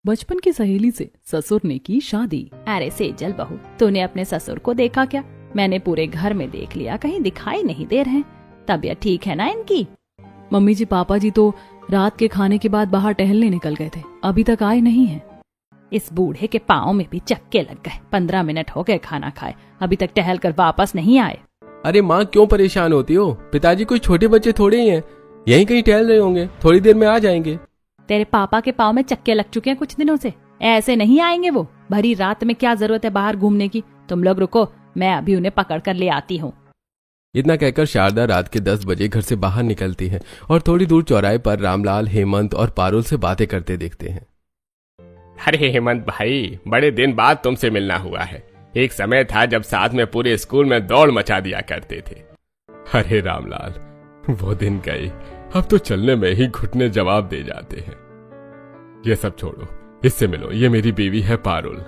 बचपन की सहेली से ससुर ने की शादी। अरे सेजल बहू, तूने अपने ससुर को देखा क्या? मैंने पूरे घर में देख लिया, कहीं दिखाई नहीं दे रहे। तबीयत ठीक है ना इनकी? मम्मी जी, पापा जी तो रात के खाने के बाद बाहर टहलने निकल गए थे, अभी तक आए नहीं हैं। इस बूढ़े के पाँव में भी चक्के लग गए। 15 मिनट हो गए खाना खाए, अभी तक टहल कर वापस नहीं आए। अरे माँ, क्यों परेशान होती हो? पिताजी कोई छोटे बच्चे थोड़े ही हैं, यहीं कहीं टहल रहे होंगे, थोड़ी देर में आ जाएंगे। तेरे पापा के पाँव में चक्के लग चुके हैं कुछ दिनों से, ऐसे नहीं आएंगे वो। भरी रात में क्या जरूरत है बाहर घूमने की? तुम लोग रुको, मैं अभी उन्हें पकड़ कर ले आती हूँ। इतना कहकर शारदा रात के 10 बजे घर से बाहर निकलती है और थोड़ी दूर चौराहे पर रामलाल, हेमंत और पारुल से बातें करते देखते हैं। अरे हेमंत भाई, बड़े दिन बाद तुमसे मिलना हुआ है। एक समय था जब साथ में पूरे स्कूल में दौड़ मचा दिया करते थे। अरे रामलाल, वो दिन गए, अब तो चलने में ही घुटने जवाब दे जाते हैं। ये सब छोड़ो, इससे मिलो, ये मेरी बीवी है पारुल।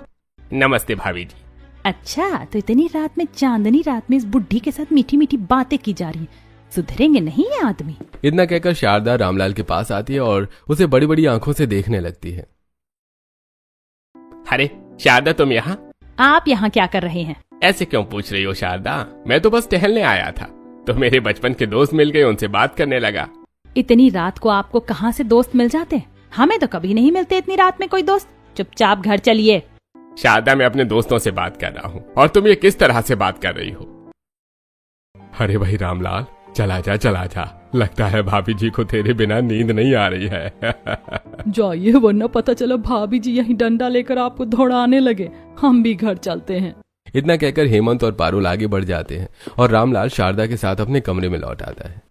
नमस्ते भाभी जी। अच्छा, तो इतनी रात में, चांदनी रात में इस बुढ़ी के साथ मीठी मीठी बातें की जा रही है। सुधरेंगे नहीं ये आदमी। इतना कहकर शारदा रामलाल के पास आती है और उसे बड़ी बड़ी आंखों से देखने लगती है। अरे शारदा, तुम यहाँ? आप यहाँ क्या कर रहे हैं? ऐसे क्यों पूछ रही हो शारदा? मैं तो बस टहलने आया था, तो मेरे बचपन के दोस्त मिल गए, उनसे बात करने लगा। इतनी रात को आपको कहाँ से दोस्त मिल जाते हैं? हमें तो कभी नहीं मिलते इतनी रात में कोई दोस्त। चुपचाप घर चलिए। शारदा, मैं अपने दोस्तों से बात कर रहा हूँ, और तुम ये किस तरह से बात कर रही हो? अरे भाई रामलाल, चला जा, लगता है भाभी जी को तेरे बिना नींद नहीं आ रही है। जाइए, वरना पता चला भाभी जी यहीं डंडा लेकर आपको दौड़ाने लगे। हम भी घर चलते हैं। इतना कहकर हेमंत और पारुल आगे बढ़ जाते हैं और रामलाल शारदा के साथ अपने कमरे में लौट आता है।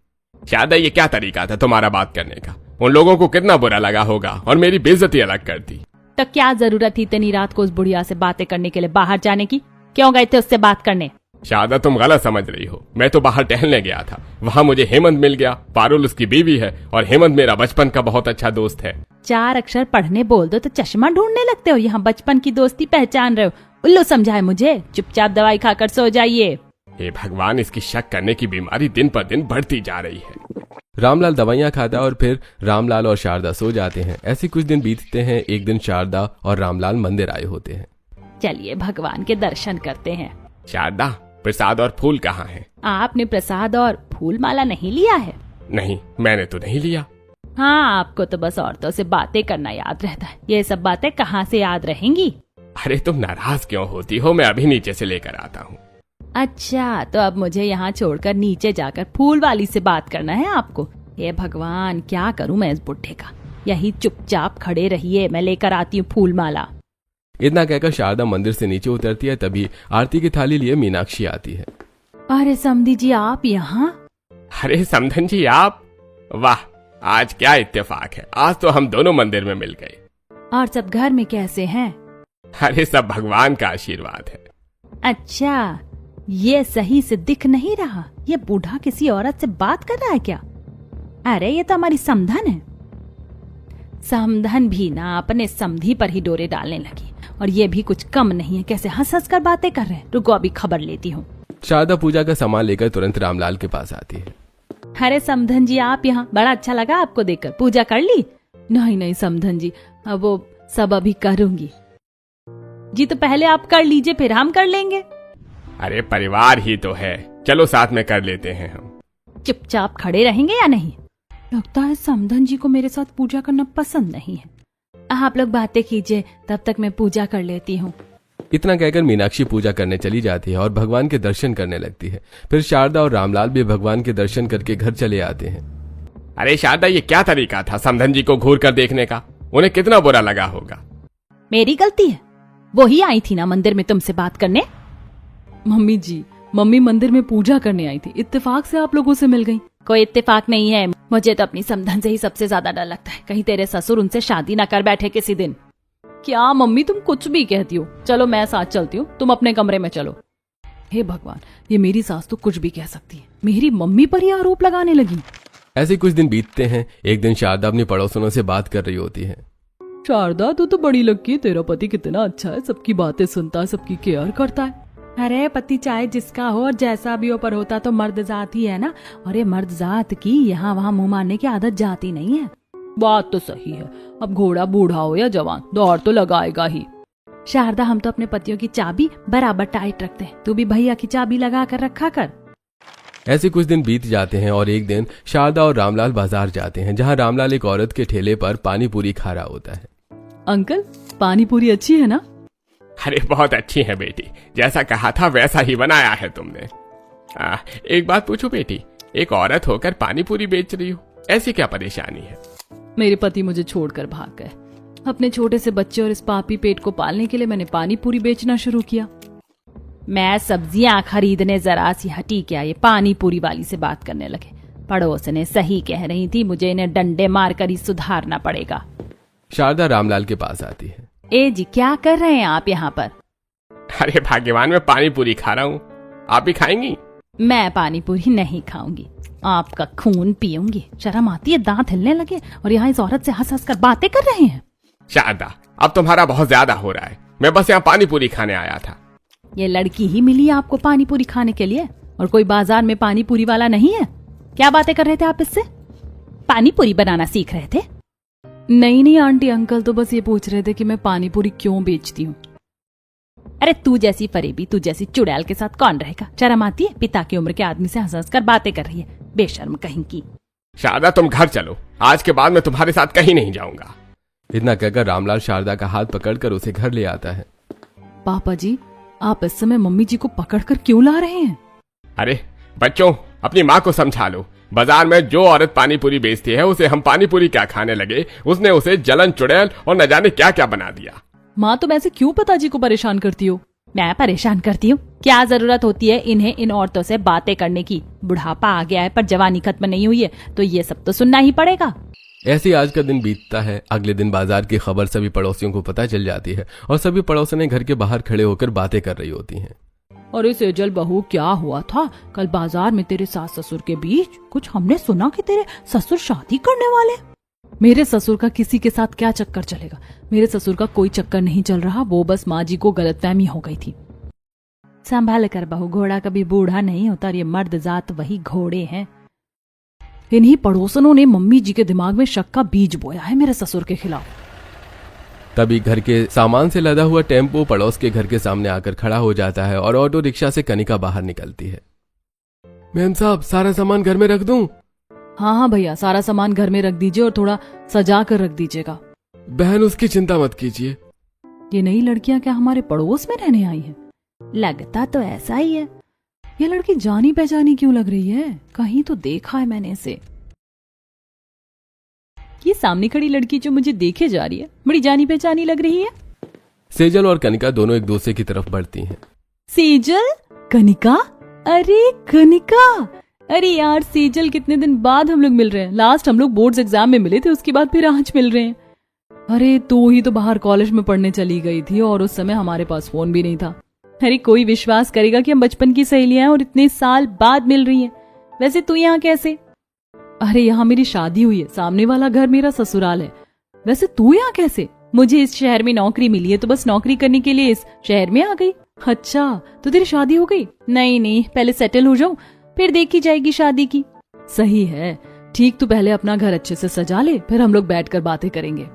शारदा, ये क्या तरीका था तुम्हारा बात करने का? उन लोगों को कितना बुरा लगा होगा, और मेरी बेइज्जती अलग कर दी। तो क्या जरूरत थी इतनी रात को उस बुढ़िया से बातें करने के लिए बाहर जाने की? क्यों गए थे उससे बात करने? शारदा, तुम गलत समझ रही हो। मैं तो बाहर टहलने गया था, वहाँ मुझे हेमंत मिल गया। पारुल उसकी बीवी है, और हेमंत मेरा बचपन का बहुत अच्छा दोस्त है। 4 अक्षर पढ़ने बोल दो तो चश्मा ढूंढने लगते हो। यहाँ बचपन की दोस्ती पहचान रहे हो? उल्लू समझाए मुझे। चुपचाप दवाई खाकर सो जाइए। हे भगवान, इसकी शक करने की बीमारी दिन पर दिन बढ़ती जा रही है। रामलाल दवाइयाँ खाता है और फिर रामलाल और शारदा सो जाते हैं। ऐसे कुछ दिन बीतते हैं। एक दिन शारदा और रामलाल मंदिर आए होते हैं। चलिए भगवान के दर्शन करते हैं। शारदा, प्रसाद और फूल कहाँ हैं? आपने प्रसाद और फूल माला नहीं लिया है? नहीं, मैंने तो नहीं लिया। हाँ, आपको तो बस औरतों से बातें करना याद रहता है। ये सब बातें कहाँ से याद रहेंगी? अरे तुम नाराज क्यों होती हो? मैं अभी नीचे से लेकर आता हूँ। अच्छा, तो अब मुझे यहाँ छोड़कर नीचे जाकर फूल वाली से बात करना है आपको? ये भगवान, क्या करूँ मैं इस बुढ़े का? यही चुपचाप खड़े रहिए, मैं लेकर आती हूँ फूल माला। इतना कहकर शारदा मंदिर से नीचे उतरती है। तभी आरती की थाली लिए मीनाक्षी आती है। अरे समधी जी, आप यहाँ? अरे समधन जी, आप? वाह, आज क्या इत्तेफाक है, आज तो हम दोनों मंदिर में मिल गए। और सब घर में कैसे हैं? अरे सब भगवान का आशीर्वाद है। अच्छा, ये सही से दिख नहीं रहा। ये बूढ़ा किसी औरत से बात कर रहा है क्या? अरे ये तो हमारी समधन है। समधन भी ना अपने समधी पर ही डोरे डालने लगी, और ये भी कुछ कम नहीं है। कैसे हंस हंस कर बातें कर रहे हैं। रुको, अभी खबर लेती हूँ। शारदा पूजा का सामान लेकर तुरंत रामलाल के पास आती है। अरे समधन जी, आप यहाँ? बड़ा अच्छा लगा आपको देखकर। पूजा कर ली? नहीं समधन जी, अब वो सब अभी करूंगी। जी तो पहले आप कर लीजिए, फिर हम कर लेंगे। अरे परिवार ही तो है, चलो साथ में कर लेते हैं हम। चुपचाप खड़े रहेंगे या नहीं? लगता है समधन जी को मेरे साथ पूजा करना पसंद नहीं है। आप लोग बातें कीजिए, तब तक मैं पूजा कर लेती हूँ। इतना कहकर मीनाक्षी पूजा करने चली जाती है और भगवान के दर्शन करने लगती है। फिर शारदा और रामलाल भी भगवान के दर्शन करके घर चले आते हैं। अरे शारदा, ये क्या तरीका था समधन जी को घूर कर देखने का? उन्हें कितना बुरा लगा होगा। मेरी गलती है, वो ही आई थी ना मंदिर में तुमसे बात करने। मम्मी जी, मम्मी मंदिर में पूजा करने आई थी, इत्तेफाक से आप लोगों से मिल गई। कोई इत्तेफाक नहीं है। मुझे तो अपनी समधन से ही सबसे ज्यादा डर लगता है, कहीं तेरे ससुर उनसे शादी ना कर बैठे किसी दिन। क्या मम्मी, तुम कुछ भी कहती हो। चलो मैं साथ चलती हूँ, तुम अपने कमरे में चलो। हे भगवान, ये मेरी सास तो कुछ भी कह सकती है, मेरी मम्मी पर ही आरोप लगाने लगी। ऐसे कुछ दिन बीतते हैं। एक दिन शारदा अपनी पड़ोसनों से बात कर रही होती है। शारदा, तू तो बड़ी लकी है। तेरा पति कितना अच्छा है, सबकी बातें सुनता है, सबकी केयर करता है। अरे पति चाहे जिसका हो और जैसा भी हो, पर होता तो मर्द जात ही है ना। और ये मर्द जात की यहाँ वहाँ मुंह मारने की आदत जाती नहीं है। बात तो सही है, अब घोड़ा बूढ़ा हो या जवान दौड़ तो लगाएगा ही। शारदा, हम तो अपने पतियों की चाबी बराबर टाइट रखते हैं, तू भी भैया की चाबी लगा कर रखा कर। ऐसे कुछ दिन बीत जाते हैं और एक दिन शारदा और रामलाल बाजार जाते हैं, जहां रामलाल एक औरत के ठेले पर पानी पूरी खा रहा होता है। अंकल, पानी पूरी अच्छी है ना? अरे बहुत अच्छी है बेटी, जैसा कहा था वैसा ही बनाया है तुमने। एक बात पूछो बेटी, एक औरत होकर पानी पूरी बेच रही हो, ऐसी क्या परेशानी है? मेरे पति मुझे छोड़कर भाग गए। अपने छोटे से बच्चे और इस पापी पेट को पालने के लिए मैंने पानी पूरी बेचना शुरू किया। मैं सब्जियां खरीदने जरा सी हटी क्या, ये पानी पूरी वाली से बात करने लगे। पड़ोस ने सही कह रही थी, मुझे इन्हें डंडे मारकर ही सुधारना पड़ेगा। शारदा रामलाल के पास आती है। ए जी, क्या कर रहे हैं आप यहाँ पर? अरे भाग्यवान, मैं पानी पूरी खा रहा हूँ, आप भी खाएंगी? मैं पानी पूरी नहीं खाऊंगी, आपका खून पीऊंगी। शर्म आती है, दांत हिलने लगे और यहाँ इस औरत से हंस हंस कर बातें कर रहे हैं। शारदा, अब तुम्हारा बहुत ज्यादा हो रहा है, मैं बस यहाँ पानी पूरी खाने आया था। ये लड़की ही मिली आपको पानी पूरी खाने के लिए, और कोई बाजार में पानी पूरी वाला नहीं है? क्या बातें कर रहे थे आप इससे? पानी पूरी बनाना सीख रहे थे? नहीं आंटी, अंकल तो बस ये पूछ रहे थे कि मैं पानी पूरी क्यों बेचती हूँ। अरे तू जैसी फरेबी, तू जैसी चुड़ैल के साथ कौन रहेगा? शर्म आती है? पिता की उम्र के आदमी से हंस हंस कर बातें कर रही है, बेशर्म कहीं की। शारदा, तुम घर चलो, आज के बाद मैं तुम्हारे साथ कहीं नहीं जाऊंगा। इतना कहकर रामलाल शारदा का हाथ पकड़कर उसे घर ले आता है। पापा जी, आप इस समय मम्मी जी को पकड़कर क्यों ला रहे हैं? अरे बच्चों, अपनी माँ को समझा लो, बाजार में जो औरत पानी पूरी बेचती है उसे हम पानी पूरी क्या खाने लगे, उसने उसे जलन, चुड़ैल और न जाने क्या क्या बना दिया। माँ, तुम ऐसे क्यों पिताजी को परेशान करती हो? मैं परेशान करती हूँ? क्या जरूरत होती है इन्हें इन औरतों से बातें करने की? बुढ़ापा आ गया है पर जवानी खत्म नहीं हुई है, तो ये सब तो सुनना ही पड़ेगा। ऐसे ही आज का दिन बीतता है। अगले दिन बाजार की खबर सभी पड़ोसियों को पता चल जाती है और सभी पड़ोसियां घर के बाहर खड़े होकर बातें कर रही होती हैं। अरे सेजल बहू, क्या हुआ था कल बाजार में तेरे सास ससुर के बीच? कुछ हमने सुना कि तेरे ससुर शादी करने वाले। मेरे ससुर का किसी के साथ क्या चक्कर चलेगा? मेरे ससुर का कोई चक्कर नहीं चल रहा, वो बस माँ जी को गलतफहमी हो गई थी। संभाल कर बहू, घोड़ा कभी बूढ़ा नहीं होता, और ये मर्द जात वही घोड़े हैं। इन्हीं पड़ोसनों ने मम्मी जी के दिमाग में शक का बीज बोया है मेरे ससुर के खिलाफ। तभी घर के सामान से लदा हुआ टेम्पो पड़ोस के घर के सामने आकर खड़ा हो जाता है और ऑटो रिक्शा से कनिका बाहर निकलती है। मैम साहब, सारा सामान घर में रख दूं? हाँ भैया, सारा सामान घर में रख दीजिए और थोड़ा सजा कर रख दीजिएगा। बहन, उसकी चिंता मत कीजिए। ये नई लड़कियां क्या हमारे पड़ोस में रहने आई हैं? लगता तो ऐसा ही है। ये लड़की जानी पहचानी क्यों लग रही है? कहीं तो देखा है मैंने इसे। ये सामने खड़ी लड़की जो मुझे देखे जा रही है, बड़ी जानी पहचानी लग रही है। सेजल और कनिका दोनों एक दूसरे की तरफ बढ़ती हैं। सेजल, कनिका, अरे कनिका, अरे यार सेजल, कितने दिन बाद हम लोग मिल रहे हैं। लास्ट हम लोग बोर्ड्स एग्जाम में मिले थे, उसके बाद फिर आज मिल रहे हैं। अरे तू ही तो बाहर कॉलेज में पढ़ने चली गई थी और उस समय हमारे पास फोन भी नहीं था। अरे कोई विश्वास करेगा कि हम बचपन की सहेलियां हैं और इतने साल बाद मिल रही हैं। वैसे तू यहाँ कैसे? अरे यहाँ मेरी शादी हुई है, सामने वाला घर मेरा ससुराल है। वैसे तू यहाँ कैसे? मुझे इस शहर में नौकरी मिली है तो बस नौकरी करने के लिए इस शहर में आ गई। अच्छा, तो तेरी शादी हो गई? नहीं, पहले सेटल हो जाऊं, फिर देखी जाएगी शादी की। सही है, ठीक, तू पहले अपना घर अच्छे से सजा ले, फिर हम लोग बैठकर बातें करेंगे।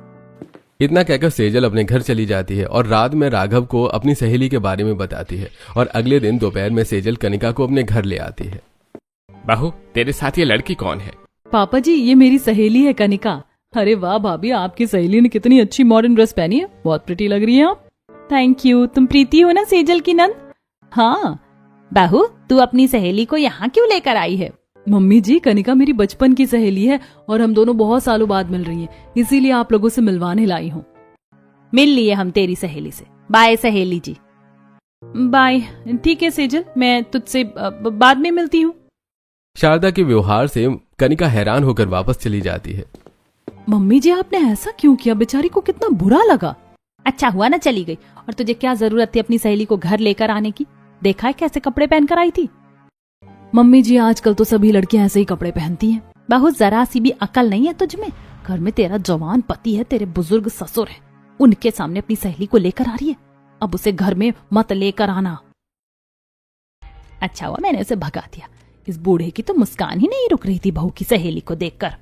इतना कहकर सेजल अपने घर चली जाती है और रात में राघव को अपनी सहेली के बारे में बताती है और अगले दिन दोपहर में सेजल कनिका को अपने घर ले आती है। बहू, तेरे साथ ये लड़की कौन है? पापा जी, ये मेरी सहेली है कनिका। अरे वाह भाभी, आपकी सहेली ने कितनी अच्छी मॉडर्न ड्रेस पहनी है, बहुत प्रिटी लग रही है आप। Thank you. तुम प्रीति हो ना सेजल की नंद? हाँ। बहू, तू अपनी सहेली को यहाँ क्यों लेकर आई है? मम्मी जी, कनिका मेरी बचपन की सहेली है और हम दोनों बहुत सालों बाद मिल रही हैं, इसीलिए आप लोगों से मिलवाने लाई हूँ। मिल लिए हम तेरी सहेली से। बाय सहेली जी। बाय। ठीक है सेजल, मैं तुझसे बाद में मिलती हूँ। शारदा के व्यवहार से कनिका हैरान होकर वापस चली जाती है। मम्मी जी, आपने ऐसा क्यों किया? बेचारी को कितना बुरा लगा। अच्छा हुआ ना चली गई, और तुझे क्या जरूरत थी अपनी सहेली को घर लेकर आने की? देखा है कैसे कपड़े पहनकर आई थी। मम्मी जी, आजकल तो सभी लड़कियां ऐसे ही कपड़े पहनती हैं। बहुत जरा सी भी अकल नहीं है तुझमें। घर में तेरा जवान पति है, तेरे बुजुर्ग ससुर है, उनके सामने अपनी सहेली को लेकर आ रही है। अब उसे घर में मत लेकर आना। अच्छा हुआ मैंने उसे भगा दिया। इस बूढ़े की तो मुस्कान ही नहीं रुक रही थी बहू की सहेली को देखकर।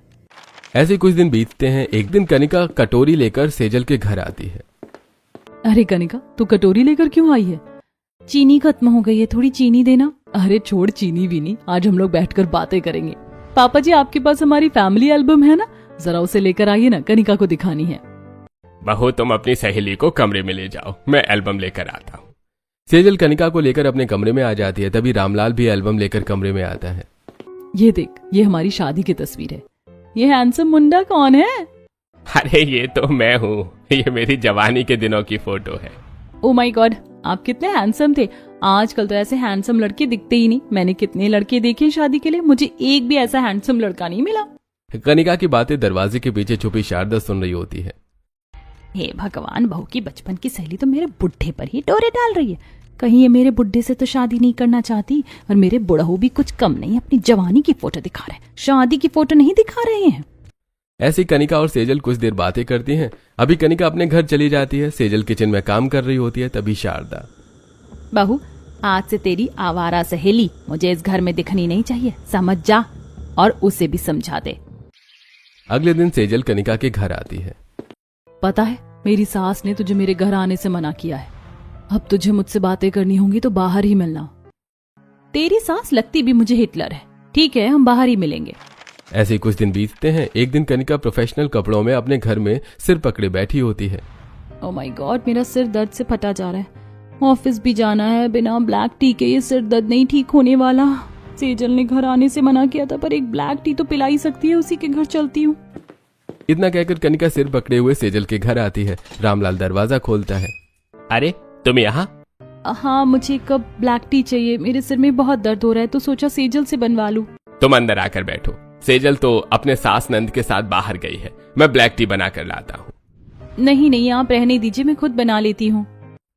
ऐसे कुछ दिन बीतते हैं। एक दिन कनिका कटोरी लेकर सेजल के घर आती है। अरे कनिका, तू कटोरी लेकर क्यों आई है? चीनी खत्म हो गई है, थोड़ी चीनी देना। अरे छोड़ चीनी भी नहीं, आज हम लोग बैठकर बातें करेंगे। पापा जी, आपके पास हमारी फैमिली एल्बम है ना, जरा उसे लेकर आइए ना, कनिका को दिखानी है। बहू तुम अपनी सहेली को कमरे में ले जाओ, मैं एल्बम लेकर आता हूँ। सेजल कनिका को लेकर अपने कमरे में आ जाती है। तभी रामलाल भी एल्बम लेकर कमरे में आता है। ये देख, ये हमारी शादी की तस्वीर है। ये हैंडसम मुंडा कौन है? अरे ये तो मैं हूँ, ये मेरी जवानी के दिनों की फोटो है। ओ माय गॉड, आप कितने हैंडसम थे। आजकल तो ऐसे हैंडसम लड़के दिखते ही नहीं। मैंने कितने लड़के देखे शादी के लिए, मुझे एक भी ऐसा हैंडसम लड़का नहीं मिला। कनिका की बातें दरवाजे के पीछे छुपी शारदा सुन रही होती है। हे भगवान, बहू की बचपन की सहेली तो मेरे बुढ़े पर ही डोरे डाल रही है। कहीं ये मेरे बुढ़े से तो शादी नहीं करना चाहती, और मेरे बुढ़ऊ भी कुछ कम नहीं, अपनी जवानी की फोटो दिखा रहे हैं, शादी की फोटो नहीं दिखा रहे हैं। ऐसी कनिका और सेजल कुछ देर बातें करती हैं। अभी कनिका अपने घर चली जाती है। सेजल किचन में काम कर रही होती है। तभी शारदा, बहू आज से तेरी आवारा सहेली मुझे इस घर में दिखनी नहीं चाहिए, समझ जा, और उसे भी समझा दे। अगले दिन सेजल कनिका के घर आती है। पता है, मेरी सास ने तुझे मेरे घर आने से मना किया है। अब तुझे मुझसे बातें करनी होंगी तो बाहर ही मिलना। तेरी सास लगती भी मुझे हिटलर है। ठीक है, हम बाहर ही मिलेंगे। ऐसे कुछ दिन बीतते हैं। एक दिन कनिका प्रोफेशनल कपड़ों में अपने घर में सिर पकड़े बैठी होती है। ओ माय गॉड, मेरा सिर दर्द से फटा जा रहा है। ऑफिस भी जाना है, बिना ब्लैक टी के ये सिर दर्द नहीं ठीक होने वाला। सेजल ने घर आने से मना किया था, पर एक ब्लैक टी तो पिला ही सकती है, उसी के घर चलती हूँ। इतना कहकर कनिका सिर पकड़े हुए सेजल के घर आती है। रामलाल दरवाजा खोलता है। अरे तुम यहाँ? हाँ, मुझे एक कप ब्लैक टी चाहिए। मेरे सिर में बहुत दर्द हो रहा है, तो सोचा सेजल से बनवा लूं। तुम अंदर आकर बैठो। सेजल तो अपने सास नंद के साथ बाहर गई है, मैं ब्लैक टी बना कर लाता हूँ। नहीं नहीं, आप रहने दीजिए, मैं खुद बना लेती हूँ।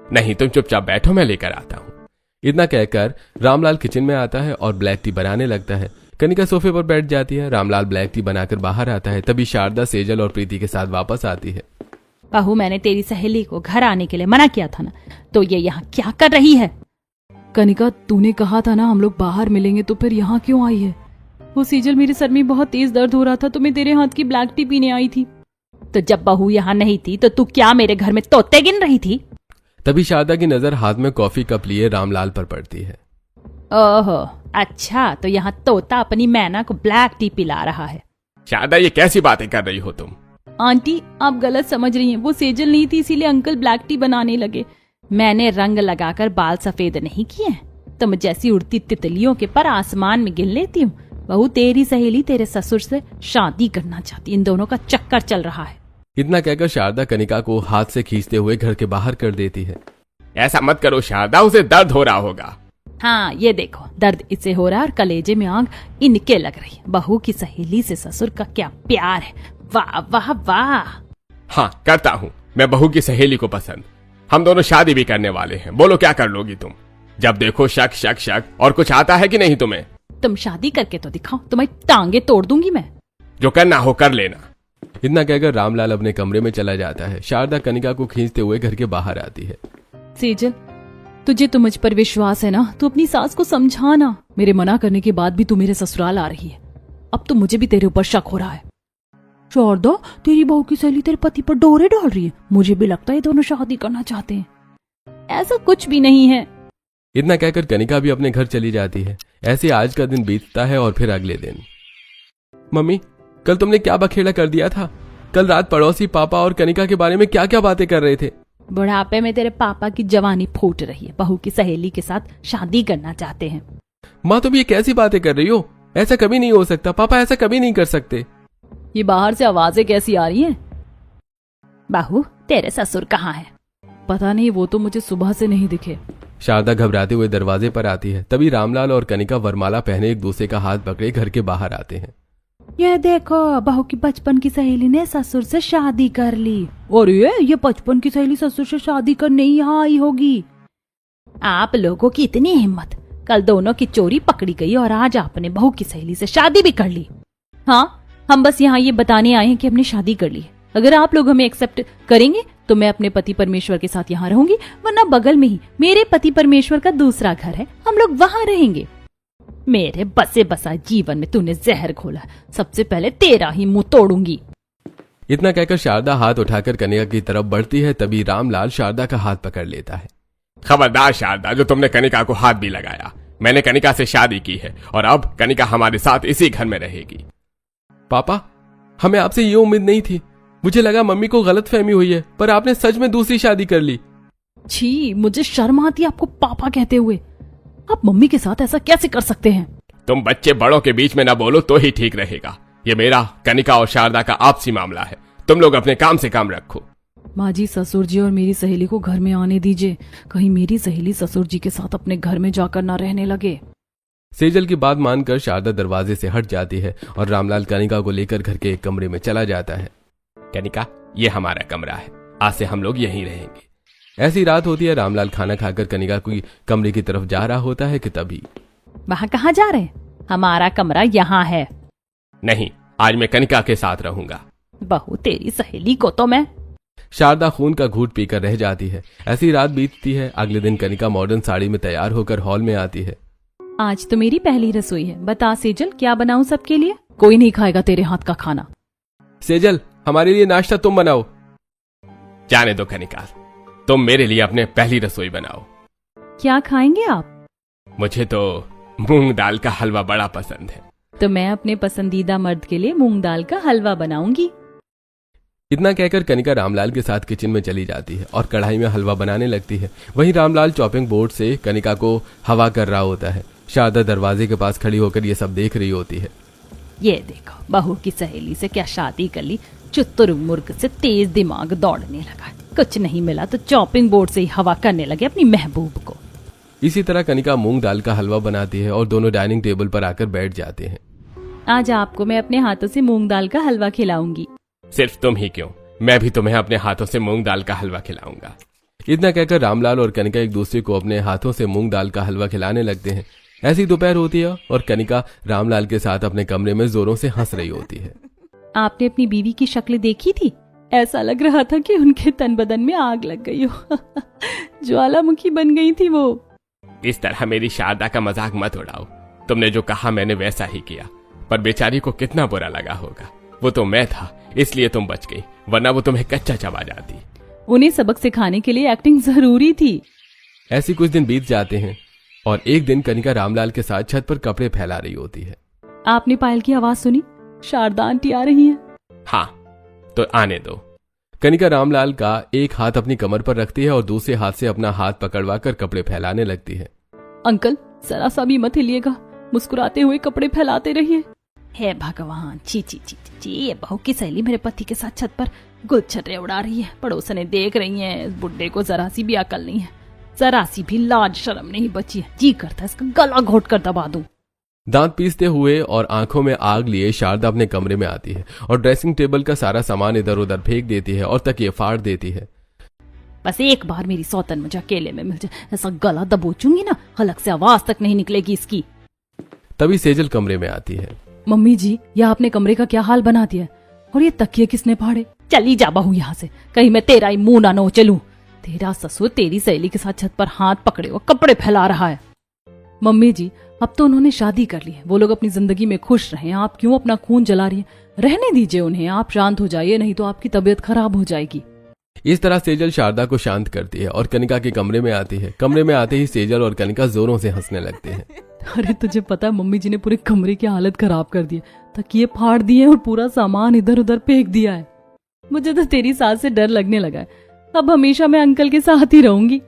नहीं, तुम चुपचाप बैठो, मैं लेकर आता हूँ। इतना कहकर रामलाल किचन में आता है और ब्लैक टी बनाने लगता है। कनिका सोफे पर बैठ जाती है। रामलाल ब्लैक टी बनाकर बाहर आता है। तभी शारदा सेजल और प्रीति के साथ वापस आती है। बहू, मैंने तेरी सहेली को घर आने के लिए मना किया था ना, तो ये यहाँ क्या कर रही है? कनिका, तूने कहा था ना हम लोग बाहर मिलेंगे, तो फिर यहाँ क्यों आई है? वो सेजल, मेरे सर में बहुत तेज दर्द हो रहा था, तो मैं तेरे हाथ की ब्लैक टी पीने आई थी। तो जब बहू यहाँ नहीं थी तो तू क्या मेरे घर में तोते गिन रही थी? तभी शारदा की नजर हाथ में कॉफी कप लिए रामलाल पर पड़ती है। ओहो, अच्छा, तो यहाँ तोता अपनी मैना को ब्लैक टी पिला रहा है। शारदा, ये कैसी बातें कर रही हो तुम? आंटी, आप गलत समझ रही हैं। वो सेजल नहीं थी, इसीलिए अंकल ब्लैक टी बनाने लगे। मैंने रंग लगाकर बाल सफेद नहीं किए। तुम जैसी उड़ती तितलियों के पर आसमान में गिन लेती हूँ। बहू, तेरी सहेली तेरे ससुर से शादी करना चाहती, इन दोनों का चक्कर चल रहा है। इतना कहकर शारदा कनिका को हाथ से खींचते हुए घर के बाहर कर देती है। ऐसा मत करो शारदा, उसे दर्द हो रहा होगा। हाँ, ये देखो, दर्द इसे हो रहा है और कलेजे में आग इनके लग रही है। बहू की सहेली से ससुर का क्या प्यार है, वाह वाह वाह। हाँ, करता हूँ, मैं बहू की सहेली को पसंद। हम दोनों शादी भी करने वाले हैं। बोलो क्या कर लोगी तुम? जब देखो शक शक शक। और कुछ आता है कि नहीं तुम्हें? तुम शादी करके तो दिखाओ, तुम्हारी टांगे तोड़ दूंगी मैं। जो करना हो कर लेना। इतना कहकर रामलाल अपने कमरे में चला जाता है। शारदा कनिका को खींचते हुए घर के बाहर आती है। सेजल, तुझे तो मुझ पर विश्वास है ना, तू अपनी सास को समझाना। मेरे मना करने के बाद भी तू मेरे ससुराल आ रही है। अब तो मुझे भी तेरे ऊपर शक हो रहा है। शारदा, तेरी बहू की सहेली तेरे पति पर डोरे डाल रही है। मुझे भी लगता है दोनों शादी करना चाहते हैं। ऐसा कुछ भी नहीं है। इतना कहकर कनिका भी अपने घर चली जाती है। ऐसे आज का दिन बीतता है और फिर अगले दिन। मम्मी, कल तुमने क्या बखेड़ा कर दिया था? कल रात पड़ोसी पापा और कनिका के बारे में क्या क्या बातें कर रहे थे। बुढ़ापे में तेरे पापा की जवानी फूट रही है, बहू की सहेली के साथ शादी करना चाहते हैं। माँ, तुम ये कैसी बातें कर रही हो? ऐसा कभी नहीं हो सकता। पापा ऐसा कभी नहीं कर सकते। ये बाहर से आवाजें कैसी आ रही हैं? बहू, तेरे ससुर कहाँ है? पता नहीं, वो तो मुझे सुबह से नहीं दिखे। शारदा घबराते हुए दरवाजे पर आती है। तभी रामलाल और कनिका वरमाला पहने एक दूसरे का हाथ पकड़े घर के बाहर आते हैं। ये देखो, बहू की बचपन की सहेली ने ससुर से शादी कर ली। और ये बचपन की सहेली ससुर से शादी करने यहाँ आई होगी। आप लोगों की इतनी हिम्मत, कल दोनों की चोरी पकड़ी गई और आज आपने बहू की सहेली से शादी भी कर ली। हाँ, हम बस यहाँ ये बताने आए हैं कि हमने शादी कर ली है। अगर आप लोग हमें एक्सेप्ट करेंगे तो मैं अपने पति परमेश्वर के साथ यहाँ रहूंगी, वरना बगल में ही मेरे पति परमेश्वर का दूसरा घर है, हम लोग वहाँ रहेंगे। मेरे बसे बसाए जीवन में तूने जहर घोला, सबसे पहले तेरा ही मुंह तोड़ूंगी। इतना कहकर शारदा हाथ उठाकर कनिका की तरफ बढ़ती है, तभी रामलाल शारदा का हाथ पकड़ लेता है। खबरदार शारदा, जो तुमने कनिका को हाथ भी लगाया। मैंने कनिका से शादी की है और अब कनिका हमारे साथ इसी घर में रहेगी। पापा, हमें आपसे ये उम्मीद नहीं थी। मुझे लगा मम्मी को गलतफहमी हुई है, पर आपने सच में दूसरी शादी कर ली। छी, मुझे शर्म आती है आपको पापा कहते हुए। आप मम्मी के साथ ऐसा कैसे कर सकते हैं? तुम बच्चे बड़ों के बीच में ना बोलो तो ही ठीक रहेगा। ये मेरा, कनिका और शारदा का आपसी मामला है। तुम लोग अपने काम से काम रखो। माँ जी, ससुर जी और मेरी सहेली को घर में आने दीजिए। कहीं मेरी सहेली ससुर जी के साथ अपने घर में जाकर ना रहने लगे। सेजल की बात मानकर शारदा दरवाजे से हट जाती है और रामलाल कनिका को लेकर घर के एक कमरे में चला जाता है। कनिका, ये हमारा कमरा है, आज से हम लोग यहीं रहेंगे। ऐसी रात होती है। रामलाल खाना खाकर कनिका की कमरे की तरफ जा रहा होता है कि तभी वहाँ कहाँ जा रहे हैं? हमारा कमरा यहाँ है। नहीं, आज मैं कनिका के साथ रहूंगा। बहू, तेरी सहेली को तो मैं। शारदा खून का घूंट पीकर रह जाती है। ऐसी रात बीतती है। अगले दिन कनिका मॉडर्न साड़ी में तैयार होकर हॉल में आती है। आज तो मेरी पहली रसोई है। बता सेजल, क्या बनाऊं सबके लिए? कोई नहीं खाएगा तेरे हाथ का खाना। सेजल, हमारे लिए नाश्ता तुम बनाओ। जाने दो कनिका, तुम मेरे लिए अपने पहली रसोई बनाओ। क्या खाएंगे आप? मुझे तो मूंग दाल का हलवा बड़ा पसंद है। तो मैं अपने पसंदीदा मर्द के लिए मूंग दाल का हलवा बनाऊंगी। इतना कहकर कनिका रामलाल के साथ किचन में चली जाती है और कढ़ाई में हलवा बनाने लगती है। वहीं रामलाल चॉपिंग बोर्ड से कनिका को हवा कर रहा होता है। शारदा दरवाजे के पास खड़ी होकर ये सब देख रही होती है। ये देखो, बहू की सहेली से क्या शादी कर ली। चुतुर्मुर्ग से तेज दिमाग दौड़ने लगा। कुछ नहीं मिला तो चॉपिंग बोर्ड से ही हवा करने लगे अपनी महबूब को। इसी तरह कनिका मूंग दाल का हलवा बनाती है और दोनों डाइनिंग टेबल पर आकर बैठ जाते हैं। आज आपको मैं अपने हाथों से मूंग दाल का हलवा खिलाऊंगी। सिर्फ तुम ही क्यों, मैं भी तुम्हें अपने हाथों से मूंग दाल का हलवा खिलाऊंगा। इतना कहकर रामलाल और कनिका एक दूसरे को अपने हाथों से मूंग दाल का हलवा खिलाने लगते हैं। ऐसी दोपहर होती है और कनिका रामलाल के साथ अपने कमरे में जोरों से हंस रही होती है। आपने अपनी बीवी की शक्ल देखी थी? ऐसा लग रहा था कि उनके तन बदन में आग लग गई हो। ज्वालामुखी बन गई थी वो। इस तरह मेरी शारदा का मजाक मत उड़ाओ। तुमने जो कहा मैंने वैसा ही किया, पर बेचारी को कितना बुरा लगा होगा। वो तो मैं था, इसलिए तुम बच गई, वरना वो तुम्हें कच्चा चबा जाती। उन्हें सबक सिखाने के लिए एक्टिंग जरूरी थी। ऐसी कुछ दिन बीत जाते हैं और एक दिन कनिका रामलाल के साथ छत पर कपड़े फैला रही होती है। आपने पायल की आवाज सुनी? शारदा आंटी आ रही हैं। हाँ, तो आने दो। कनिका रामलाल का एक हाथ अपनी कमर पर रखती है और दूसरे हाथ से अपना हाथ पकड़वाकर कपड़े फैलाने लगती है। अंकल, जरा सा भी मत हिलिएगा, मुस्कुराते हुए कपड़े फैलाते रहिए। हे भगवान, ची ची ची ची, ये बहू की सहेली मेरे पति के साथ छत पर गुलछर्रे उड़ा रही है। पड़ोसने देख रही हैं। इस बुड्ढे को जरा सी भी अकल नहीं है, जरा सी भी लाज शर्म नहीं बची है। जी करता है इसका गला घोट कर दबा दूं। दांत पीसते हुए और आंखों में आग लिए शारदा अपने कमरे में आती है और ड्रेसिंग टेबल का सारा सामान इधर उधर फेंक देती है और तकिए फाड़ देती है। बस एक बार मेरी सौतन मुझे अकेले में मिल जाए, ऐसा गला दबोचूंगी ना, हलक से आवाज तक नहीं निकलेगी इसकी। तभी सेजल कमरे में आती है। मम्मी जी, यह आपने कमरे का क्या हाल बना दिया? और ये तकिए किसने फाड़े? चली जा बहू यहाँ से, कहीं मैं तेरा ही मुंह ना नो चलूं। तेरा ससुर तेरी सहेली के साथ छत पर हाथ पकड़े हुए कपड़े फैला रहा है। मम्मी जी, अब तो उन्होंने शादी कर ली है, वो लोग अपनी जिंदगी में खुश रहें। आप क्यों अपना खून जला रही हैं? रहने दीजिए उन्हें। आप शांत हो जाइए, नहीं तो आपकी तबीयत खराब हो जाएगी। इस तरह सेजल शारदा को शांत करती है और कनिका के कमरे में आती है। कमरे में आते ही सेजल और कनिका जोरों से हंसने लगते हैं। अरे तुझे पता है, मम्मी जी ने पूरे कमरे की हालत खराब कर दी है। तकिए फाड़ दिए और पूरा सामान इधर उधर फेंक दिया है। मुझे तो तेरी सास से डर लगने लगा है। अब हमेशा मैं अंकल के साथ ही रहूंगी।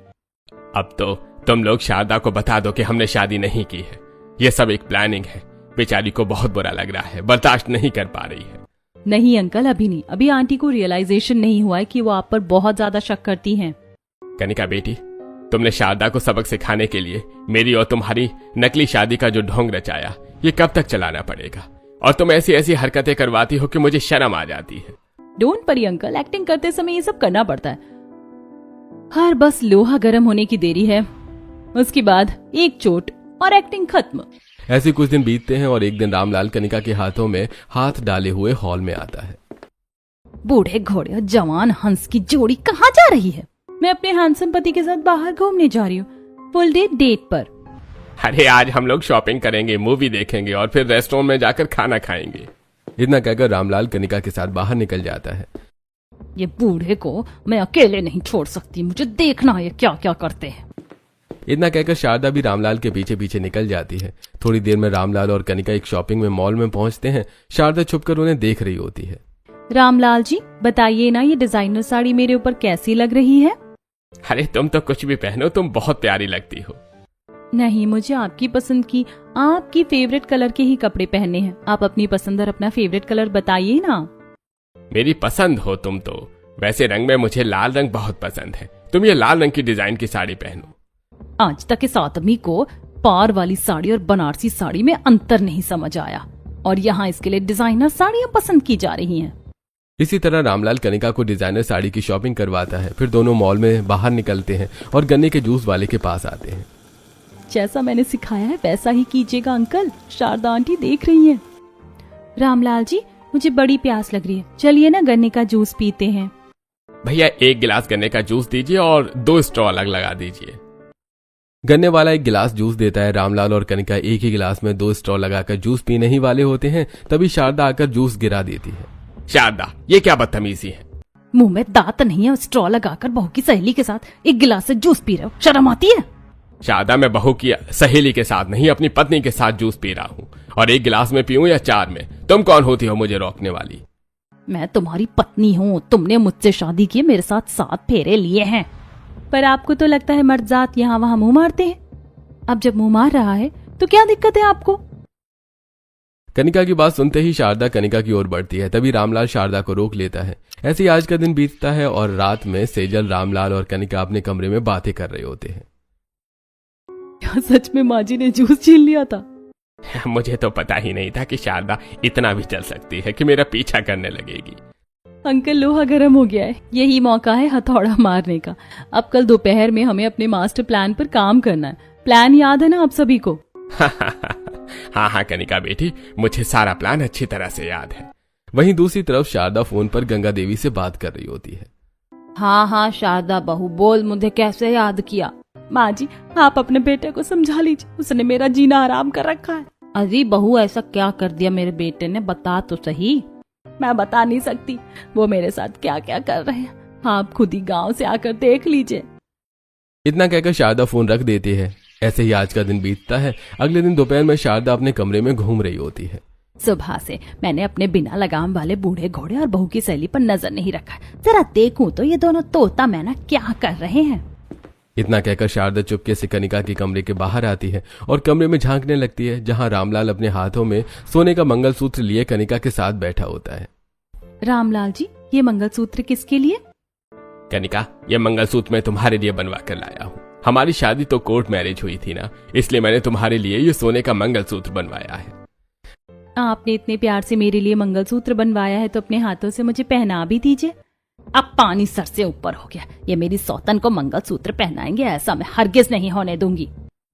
अब तो तुम लोग शारदा को बता दो कि हमने शादी नहीं की है। ये सब एक प्लानिंग है। बेचारी को बहुत बुरा लग रहा है, बर्दाश्त नहीं कर पा रही है। नहीं अंकल, अभी नहीं। अभी आंटी को रियलाइजेशन नहीं हुआ है कि वो आप पर बहुत ज्यादा शक करती हैं। कनिका बेटी, तुमने शारदा को सबक सिखाने के लिए मेरी और तुम्हारी नकली शादी का जो ढोंग रचाया, ये कब तक चलाना पड़ेगा? और तुम ऐसी ऐसी हरकतें करवाती हो कि मुझे शर्म आ जाती है। डोंट वरी अंकल, एक्टिंग करते समय ये सब करना पड़ता है। हर बस लोहा गर्म होने की देरी है, उसके बाद एक चोट और एक्टिंग खत्म। ऐसे कुछ दिन बीतते हैं और एक दिन रामलाल कनिका के हाथों में हाथ डाले हुए हॉल में आता है। बूढ़े घोड़े और जवान हंस की जोड़ी कहाँ जा रही है? मैं अपने हैंडसम पति के साथ बाहर घूमने जा रही हूँ, फुल डे डेट पर। अरे आज हम लोग शॉपिंग करेंगे, मूवी देखेंगे और फिर रेस्टोरेंट में जाकर खाना खाएंगे। इतना कहकर रामलाल कनिका के साथ बाहर निकल जाता है। ये बूढ़े को मैं अकेले नहीं छोड़ सकती, मुझे देखना है क्या क्या करते हैं। इतना कहकर शारदा भी रामलाल के पीछे पीछे निकल जाती है। थोड़ी देर में रामलाल और कनिका एक शॉपिंग में मॉल में पहुंचते हैं। शारदा छुपकर उन्हें देख रही होती है। रामलाल जी बताइए ना, ये डिजाइनर साड़ी मेरे ऊपर कैसी लग रही है? अरे तुम तो कुछ भी पहनो, तुम बहुत प्यारी लगती हो। नहीं, मुझे आपकी पसंद की, आपकी फेवरेट कलर के ही कपड़े पहनने हैं। आप अपनी पसंद और अपना फेवरेट कलर बताइए ना। मेरी पसंद हो तुम तो। वैसे रंग में मुझे लाल रंग बहुत पसंद है, तुम ये लाल रंग की डिजाइन की साड़ी पहनो। आज तक इस आदमी को पार वाली साड़ी और बनारसी साड़ी में अंतर नहीं समझ आया, और यहाँ इसके लिए डिजाइनर साड़ियां पसंद की जा रही हैं। इसी तरह रामलाल कनिका को डिजाइनर साड़ी की शॉपिंग करवाता है। फिर दोनों मॉल में बाहर निकलते हैं और गन्ने के जूस वाले के पास आते हैं। जैसा मैंने सिखाया है वैसा ही कीजिएगा अंकल, शारदा आंटी देख रही हैं। रामलाल जी मुझे बड़ी प्यास लग रही है, चलिए ना गन्ने का जूस पीते हैं। भैया 1 गिलास गन्ने का जूस दीजिए और 2 स्ट्रॉ अलग लगा दीजिए। गन्ने वाला 1 गिलास जूस देता है। रामलाल और कनिका एक ही गिलास में 2 स्ट्रॉ लगाकर जूस पीने ही वाले होते हैं, तभी शारदा आकर जूस गिरा देती है। शारदा ये क्या बदतमीजी है? मुंह में दांत नहीं है, स्ट्रॉ लगाकर बहू की सहेली के साथ 1 गिलास से जूस पी रहे हो, शर्म आती है? शारदा मैं बहू की सहेली के साथ नहीं, अपनी पत्नी के साथ जूस पी रहा हूँ, और 1 गिलास में पीऊं या 4 में, तुम कौन होती हो मुझे रोकने वाली? मैं तुम्हारी पत्नी हूँ, तुमने मुझसे शादी की, मेरे साथ 7 फेरे लिए हैं। पर आपको तो लगता है मर्द जात यहाँ वहाँ मुंह मारते हैं। अब जब मुंह मार रहा है तो क्या दिक्कत है आपको? कनिका की बात सुनते ही शारदा कनिका की ओर बढ़ती है, तभी रामलाल शारदा को रोक लेता है। ऐसे ही आज का दिन बीतता है और रात में सेजल, रामलाल और कनिका अपने कमरे में बातें कर रहे होते हैं। क्या सच में माँ जी ने जूस छीन लिया था? मुझे तो पता ही नहीं था कि शारदा इतना भी चल सकती है कि मेरा पीछा करने लगेगी। अंकल लोहा गर्म हो गया है, यही मौका है हथौड़ा मारने का। अब कल दोपहर में हमें अपने मास्टर प्लान पर काम करना है। प्लान याद है ना आप सभी को? हाँ हाँ कनिका बेटी, मुझे सारा प्लान अच्छी तरह से याद है। वहीं दूसरी तरफ शारदा फोन पर गंगा देवी से बात कर रही होती है। हाँ हाँ शारदा बहू बोल, मुझे कैसे याद किया? माँ जी आप अपने बेटे को समझा लीजिए, उसने मेरा जीना आराम कर रखा है। अरे बहू ऐसा क्या कर दिया मेरे बेटे ने, बता तो सही। मैं बता नहीं सकती वो मेरे साथ क्या क्या कर रहे हैं, आप खुद ही गांव से आकर देख लीजिए। इतना कहकर शारदा फोन रख देती है। ऐसे ही आज का दिन बीतता है। अगले दिन दोपहर में शारदा अपने कमरे में घूम रही होती है। सुबह से मैंने अपने बिना लगाम वाले बूढ़े घोड़े और बहू की सहेली पर नजर नहीं रखा, जरा देखूं तो ये दोनों तोता मैना क्या कर रहे हैं। इतना कहकर शारदा चुपके से कनिका के कमरे के बाहर आती है और कमरे में झांकने लगती है, जहां रामलाल अपने हाथों में सोने का मंगलसूत्र लिए कनिका के साथ बैठा होता है। रामलाल जी ये मंगलसूत्र किसके लिए? कनिका ये मंगलसूत्र मैं तुम्हारे लिए बनवा कर लाया हूँ। हमारी शादी तो कोर्ट मैरिज हुई थी ना, इसलिए मैंने तुम्हारे लिए ये सोने का मंगलसूत्र बनवाया है। आपने इतने प्यार से मेरे लिए मंगलसूत्र बनवाया है तो अपने हाथों से मुझे पहना भी दीजिए। अब पानी सर से ऊपर हो गया, ये मेरी सौतन को मंगलसूत्र पहनाएंगे, ऐसा मैं हरगिज नहीं होने दूंगी।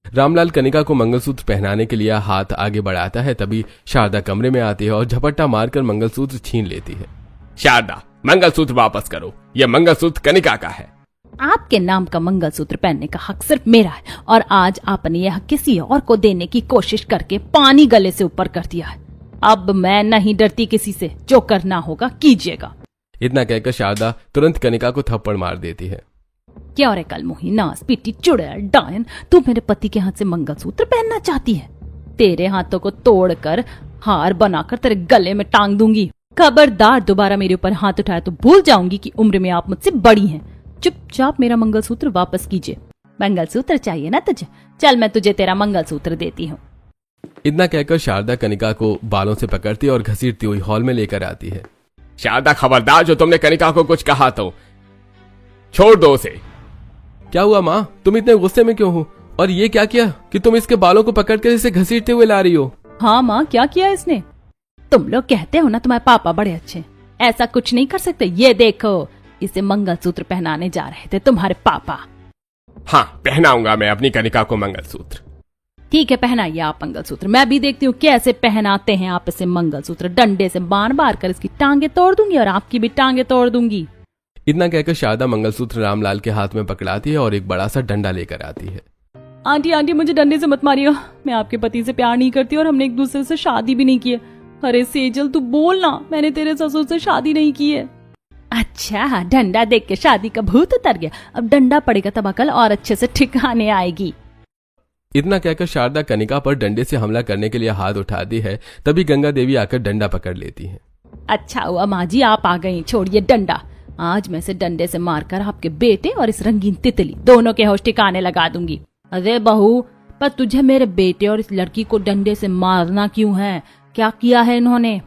रामलाल कनिका को मंगलसूत्र पहनाने के लिए हाथ आगे बढ़ाता है, तभी शारदा कमरे में आती है और झपट्टा मारकर मंगलसूत्र छीन लेती है। शारदा मंगलसूत्र वापस करो, यह मंगलसूत्र कनिका का है। आपके नाम का मंगलसूत्र पहनने का हक सिर्फ मेरा है, और आज आपने यह किसी और को देने की कोशिश करके पानी गले से ऊपर कर दिया है। अब मैं नहीं डरती किसी से, जो करना होगा कीजिएगा। इतना कहकर शारदा तुरंत कनिका को थप्पड़ मार देती है। क्या रे कल मुही नास पीटी चुड़ैल डायन, तू मेरे पति के हाथ से मंगलसूत्र पहनना चाहती है? तेरे हाथों को तोड़कर हार बनाकर तेरे गले में टांग दूंगी। खबरदार दोबारा मेरे ऊपर हाथ उठाया तो भूल जाऊंगी कि उम्र में आप मुझसे बड़ी हैं। चुपचाप मेरा मंगलसूत्र वापस कीजिए। मंगलसूत्र चाहिए ना तुझे? चल मैं तुझे तेरा मंगलसूत्र देती हूँ। इतना कहकर शारदा कनिका को बालों से पकड़ती और घसीटती हुई हॉल में लेकर आती है। शारदा खबरदार, जो तुमने कनिका को कुछ कहा तो छोड़ दो उसे। क्या हुआ माँ, तुम इतने गुस्से में क्यों हो? और ये क्या किया कि तुम इसके बालों को पकड़कर इसे घसीटते हुए ला रही हो? हाँ माँ क्या किया इसने? तुम लोग कहते हो ना तुम्हारे पापा बड़े अच्छे, ऐसा कुछ नहीं कर सकते। ये देखो इसे मंगलसूत्र पहनाने जा रहे थे तुम्हारे पापा। हाँ पहनाऊंगा मैं अपनी कनिका को मंगलसूत्र। ठीक है पहनाइए आप मंगलसूत्र, मैं भी देखती हूँ कैसे पहनाते हैं आप इसे मंगलसूत्र। डंडे से बार बार कर इसकी टांगे तोड़ दूंगी और आपकी भी टांगे तोड़ दूंगी। इतना कहकर शारदा मंगलसूत्र रामलाल के हाथ में पकड़ाती है और एक बड़ा सा डंडा लेकर आती है। आंटी आंटी मुझे डंडे से मत मारियो, मैं आपके पति से प्यार नहीं करती और हमने एक दूसरे से शादी भी नहीं की है। अरे सेजल तू बोल ना, मैंने तेरे ससुर से शादी नहीं की है। अच्छा, डंडा देख के शादी का भूत उतर गया। अब डंडा पड़ेगा तब अकल और अच्छे से ठिकाने आएगी। इतना कहकर शारदा कनिका पर डंडे से हमला करने के लिए हाथ उठाती है। तभी गंगा देवी आकर डंडा पकड़ लेती है। अच्छा हुआ माँ जी आप आ गई, छोड़िए डंडा। आज मैं इसे डंडे से मारकर आपके बेटे और इस रंगीन तितली दोनों के होश ठिकाने लगा दूंगी। अरे बहू, पर तुझे मेरे बेटे और इस लड़की को डंडे से मारना क्यों है? क्या किया है इन्होंने?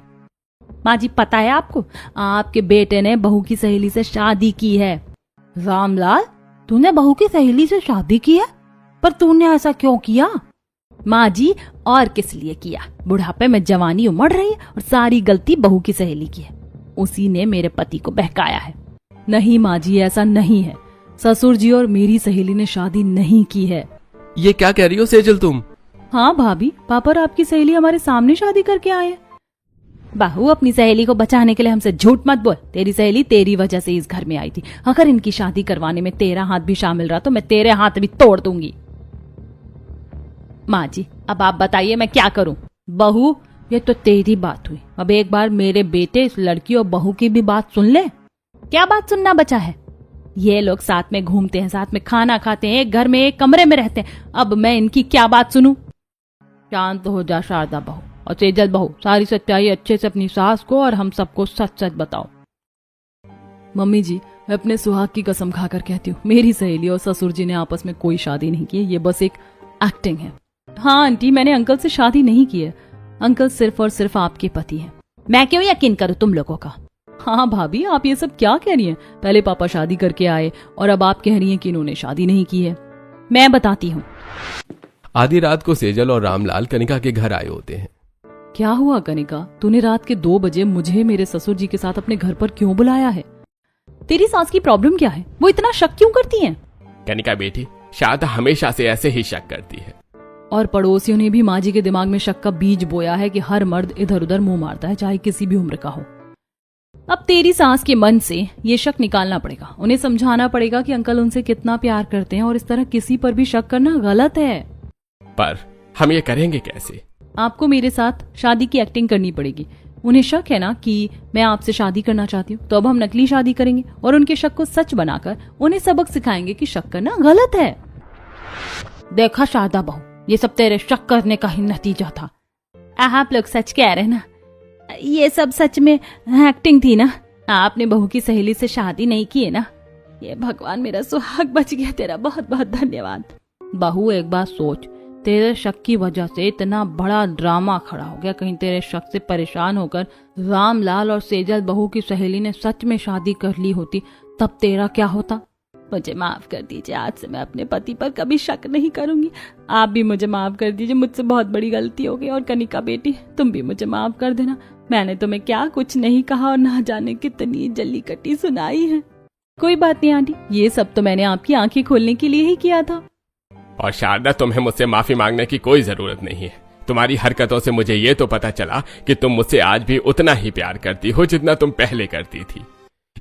माँ जी पता है आपको, आपके बेटे ने बहू की सहेली से शादी की है। रामलाल, तूने बहू की सहेली से शादी की है? पर तूने ऐसा क्यों किया? माँ जी और किस लिए किया, बुढ़ापे में जवानी उमड़ रही है और सारी गलती बहू की सहेली की है। उसी ने मेरे पति को बहकाया है। नहीं माँ जी, ऐसा नहीं है। ससुर जी और मेरी सहेली ने शादी नहीं की है। ये क्या कह रही हो सेजल तुम? हाँ भाभी, पापा और आपकी सहेली हमारे सामने शादी करके आए। बहू, अपनी सहेली को बचाने के लिए हमसे झूठ मत बोल। तेरी सहेली तेरी वजह से इस घर में आई थी। अगर इनकी शादी करवाने में तेरा हाथ भी शामिल रहा तो मैं तेरे हाथ भी तोड़ दूंगी। माँ जी अब आप बताइए मैं क्या करूं? बहू, ये तो तेरी बात हुई, अब एक बार मेरे बेटे, इस लड़की और बहू की भी बात सुन ले। क्या बात सुनना बचा है? ये लोग साथ में घूमते हैं, साथ में खाना खाते हैं, एक घर में एक कमरे में रहते हैं। अब मैं इनकी क्या बात सुनूं? शांत हो जा शारदा बहू और सेजल बहू, सारी सच्चाई अच्छे से अपनी सास को और हम सबको सच सच बताओ। मम्मी जी, मैं अपने सुहाग की कसम खाकर कहती हूँ, मेरी सहेली और ससुर जी ने आपस में कोई शादी नहीं की है। ये बस एक एक्टिंग है। हाँ आंटी, मैंने अंकल से शादी नहीं की है। अंकल सिर्फ और सिर्फ आपके पति हैं। मैं क्यों यकीन करूं तुम लोगों का? हाँ भाभी, आप ये सब क्या कह रही हैं? पहले पापा शादी करके आए और अब आप कह रही हैं कि इन्होंने शादी नहीं की है। मैं बताती हूँ। आधी रात को सेजल और रामलाल कनिका के घर आए होते हैं। क्या हुआ कनिका, तूने रात के 2 बजे मुझे मेरे ससुर जी के साथ अपने घर पर क्यों बुलाया है? तेरी सास की प्रॉब्लम क्या है? वो इतना शक क्यों करती हैं? कनिका बेटी, शारदा हमेशा से ऐसे ही शक करती है। और पड़ोसियों ने भी माँ जी के दिमाग में शक का बीज बोया है कि हर मर्द इधर उधर मुंह मारता है, चाहे किसी भी उम्र का हो। अब तेरी सास के मन से ये शक निकालना पड़ेगा। उन्हें समझाना पड़ेगा कि अंकल उनसे कितना प्यार करते हैं और इस तरह किसी पर भी शक करना गलत है। पर हम ये करेंगे कैसे? आपको मेरे साथ शादी की एक्टिंग करनी पड़ेगी। उन्हें शक है ना कि मैं आपसे शादी करना चाहती हूँ, तो अब हम नकली शादी करेंगे और उनके शक को सच बनाकर उन्हें सबक सिखाएंगे कि शक करना गलत है। देखा शारदा बहू, ये सब तेरे शक करने का ही नतीजा था। आप लोग सच कह रहे ना, ये सब सच में एक्टिंग थी ना? आपने बहू की सहेली से शादी नहीं की है ना? ये भगवान, मेरा सुहाग बच गया, तेरा बहुत बहुत धन्यवाद। बहू एक बात सोच, तेरे शक की वजह से इतना बड़ा ड्रामा खड़ा हो गया। कहीं तेरे शक से परेशान होकर रामलाल और सेजल बहू की सहेली ने सच में शादी कर ली होती, तब तेरा क्या होता? मुझे माफ कर दीजिए, आज से मैं अपने पति पर कभी शक नहीं करूंगी। आप भी मुझे माफ कर दीजिए, मुझसे बहुत बड़ी गलती हो गई। और कनिका बेटी, तुम भी मुझे माफ कर देना। मैंने तुम्हें क्या कुछ नहीं कहा और ना जाने कितनी जल्ली कटी सुनाई है। कोई बात नहीं आंटी, ये सब तो मैंने आपकी आंखें खोलने के लिए ही किया था। और शारदा, तुम्हें मुझसे माफी मांगने की कोई जरूरत नहीं है। तुम्हारी हरकतों से मुझे ये तो पता चला कि तुम मुझसे आज भी उतना ही प्यार करती हो जितना तुम पहले करती थी।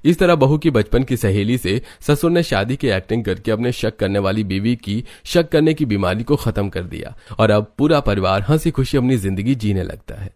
इस तरह बहू की बचपन की सहेली से ससुर ने शादी की एक्टिंग करके अपने शक करने वाली बीवी की शक करने की बीमारी को खत्म कर दिया और अब पूरा परिवार हंसी खुशी अपनी जिंदगी जीने लगता है।